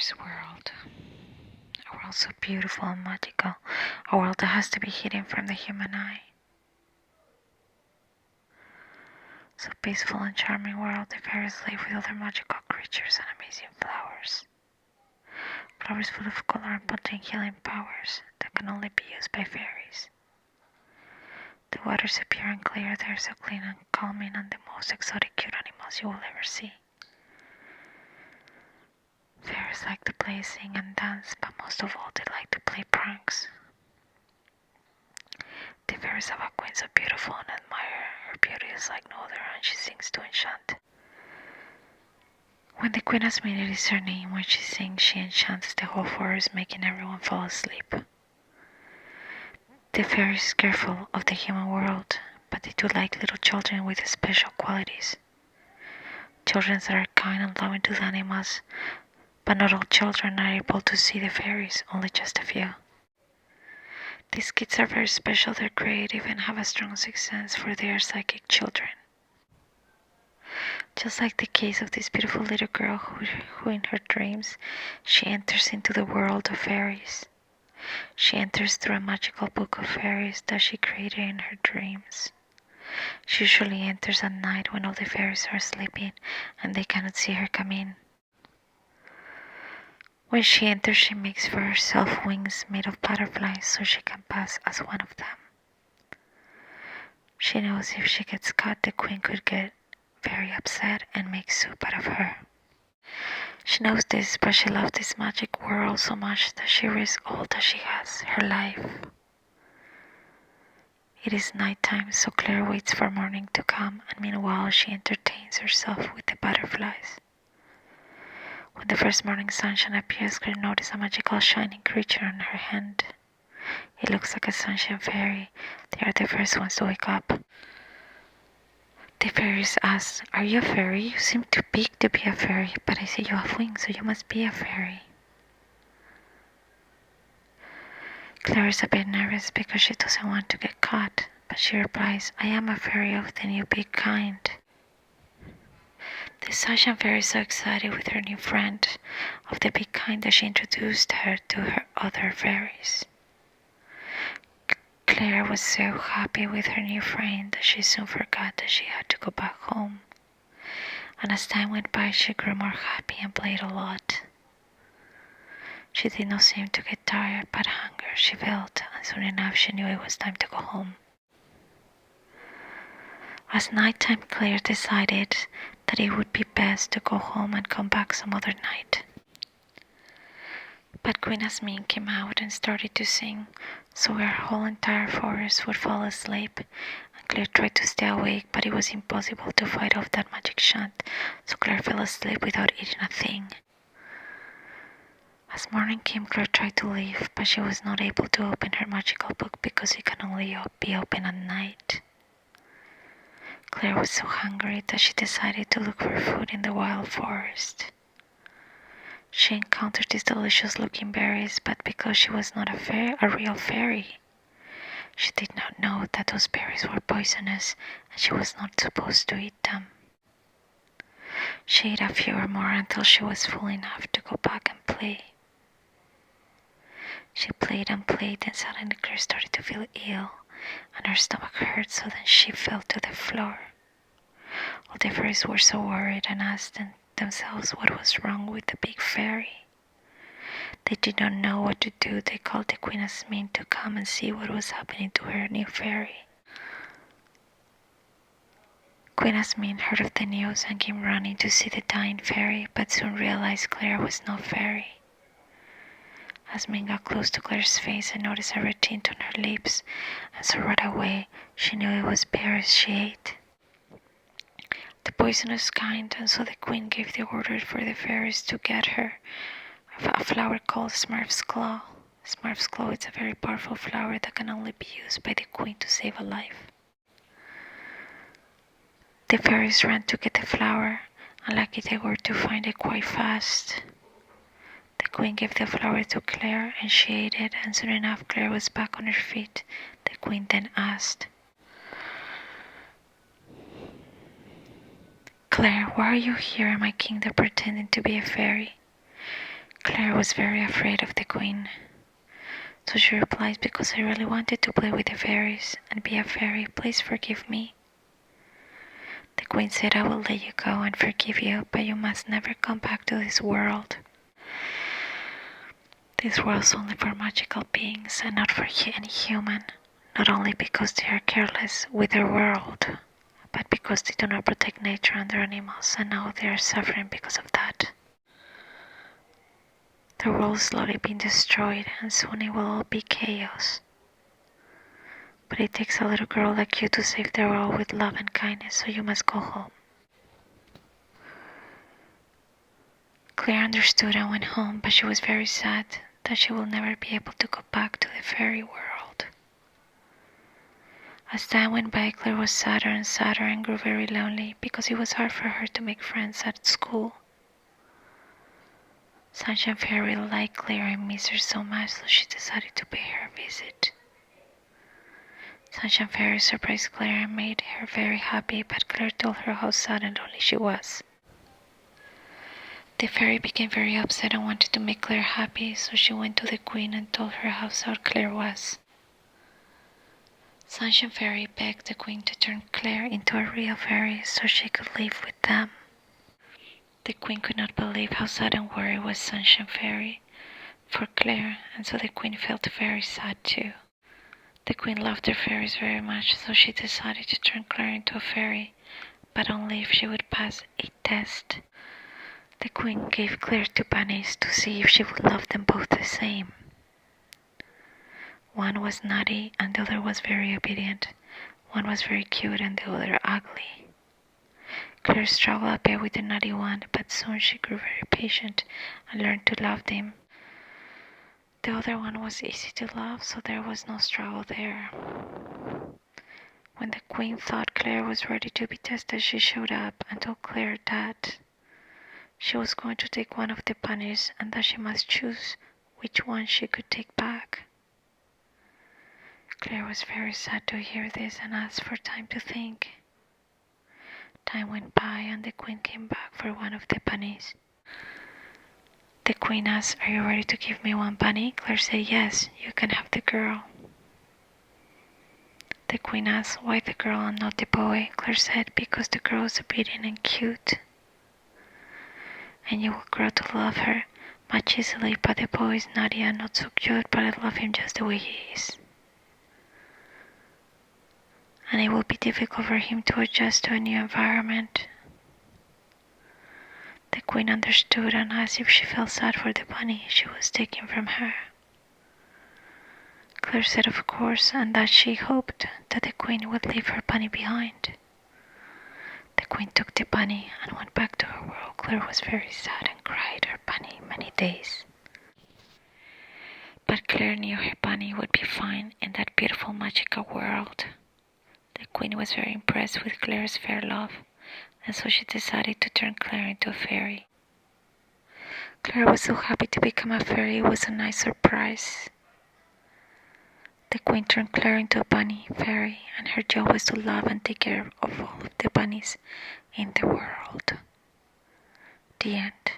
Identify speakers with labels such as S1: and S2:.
S1: Fairies World. A world so beautiful and magical. A world that has to be hidden from the human eye. So peaceful and charming world, the fairies live with other magical creatures and amazing flowers. Flowers full of color and potent healing powers that can only be used by fairies. The waters are pure and clear, they're so clean and calming, and the most exotic cute animals you will ever see. Fairies like to play, sing, and dance, but most of all, they like to play pranks. The fairies have a queen so beautiful and admire. Her beauty is like no other, and she sings to enchant. When the queen has made it is her name, when she sings, she enchants the whole forest, making everyone fall asleep. The fairies is careful of the human world, but they do like little children with special qualities. Children that are kind and loving to the animals, but not all children are able to see the fairies, only just a few. These kids are very special, they're creative and have a strong sixth sense, for they are psychic children. Just like the case of this beautiful little girl who in her dreams, she enters into the world of fairies. She enters through a magical book of fairies that she created in her dreams. She usually enters at night when all the fairies are sleeping and they cannot see her come in. When she enters, she makes for herself wings made of butterflies so she can pass as one of them. She knows if she gets caught, the queen could get very upset and make soup out of her. She knows this, but she loves this magic world so much that she risks all that she has, her life. It is night time, so Claire waits for morning to come, and meanwhile she entertains herself with the butterflies. When the first morning sunshine appears, Claire notices a magical shining creature on her hand. It looks like a sunshine fairy. They are the first ones to wake up. The fairies ask, "Are you a fairy? You seem too big to be a fairy, but I see you have wings, so you must be a fairy." Claire is a bit nervous because she doesn't want to get caught, but she replies, "I am a fairy of the new big kind." The sunshine fairy is so excited with her new friend of the big kind that she introduced her to her other fairies. Claire was so happy with her new friend that she soon forgot that she had to go back home. And as time went by, she grew more happy and played a lot. She did not seem to get tired, but hunger she felt, and soon enough she knew it was time to go home. As nighttime, Claire decided that it would be best to go home and come back some other night. But Queen Asmin came out and started to sing, so her whole entire forest would fall asleep, and Claire tried to stay awake, but it was impossible to fight off that magic chant, so Claire fell asleep without eating a thing. As morning came, Claire tried to leave, but she was not able to open her magical book because it can only be open at night. Claire was so hungry that she decided to look for food in the wild forest. She encountered these delicious looking berries, but because she was not a real fairy, she did not know that those berries were poisonous and she was not supposed to eat them. She ate a few or more until she was full enough to go back and play. She played and played, and suddenly Claire started to feel ill, and her stomach hurt, so then she fell to the floor. All the fairies were so worried and asked themselves what was wrong with the big fairy. They did not know what to do. They called the Queen Asmin to come and see what was happening to her new fairy. Queen Asmin heard of the news and came running to see the dying fairy, but soon realized Claire was no fairy. Asmin got close to Claire's face and noticed a red tint on her lips, and so right away she knew it was berries she ate. The poisonous kind, and so the queen gave the order for the fairies to get her a flower called Smurf's Claw. Smurf's Claw is a very powerful flower that can only be used by the queen to save a life. The fairies ran to get the flower, and lucky they were to find it quite fast. The queen gave the flower to Claire, and she ate it, and soon enough Claire was back on her feet. The queen then asked, "Claire, why are you here in my kingdom pretending to be a fairy?" Claire was very afraid of the queen, so she replies, "Because I really wanted to play with the fairies and be a fairy, please forgive me." The queen said, "I will let you go and forgive you, but you must never come back to this world. This world is only for magical beings and not for any human, not only because they are careless with their world, but because they do not protect nature and their animals, and now they are suffering because of that. The world is slowly being destroyed, and soon it will all be chaos. But it takes a little girl like you to save the world with love and kindness, so you must go home." Claire understood and went home, but she was very sad that she will never be able to go back to the fairy world. As time went by, Claire was sadder and sadder and grew very lonely because it was hard for her to make friends at school. Sunshine Fairy liked Claire and missed her so much, so she decided to pay her a visit. Sunshine Fairy surprised Claire and made her very happy, but Claire told her how sad and lonely she was. The fairy became very upset and wanted to make Claire happy, so she went to the queen and told her how sad Claire was. Sunshine Fairy begged the queen to turn Claire into a real fairy so she could live with them. The queen could not believe how sad and worried was Sunshine Fairy for Claire, and so the queen felt very sad too. The queen loved her fairies very much, so she decided to turn Claire into a fairy, but only if she would pass a test. The queen gave Claire 2 bunnies to see if she would love them both the same. One was naughty and the other was very obedient. One was very cute and the other ugly. Claire struggled a bit with the naughty one, but soon she grew very patient and learned to love them. The other one was easy to love, so there was no struggle there. When the queen thought Claire was ready to be tested, she showed up and told Claire that she was going to take one of the bunnies and that she must choose which one she could take back. Claire was very sad to hear this and asked for time to think. Time went by and the queen came back for one of the bunnies. The queen asked, "Are you ready to give me one bunny?" Claire said, "Yes, you can have the girl." The queen asked, "Why the girl and not the boy?" Claire said, "Because the girl is obedient and cute, and you will grow to love her much easily, but the boy is naughty and not so cute, but I love him just the way he is. And it will be difficult for him to adjust to a new environment." The queen understood and asked if she felt sad for the bunny she was taking from her. Claire said of course, and that she hoped that the queen would leave her bunny behind. The queen took the bunny and went back to her world. Claire was very sad and cried her bunny many days. But Claire knew her bunny would be fine in that beautiful magical world. The queen was very impressed with Claire's fair love, and so she decided to turn Claire into a fairy. Claire was so happy to become a fairy, it was a nice surprise. The queen turned Claire into a bunny fairy, and her job was to love and take care of all of the bunnies in the world. The end.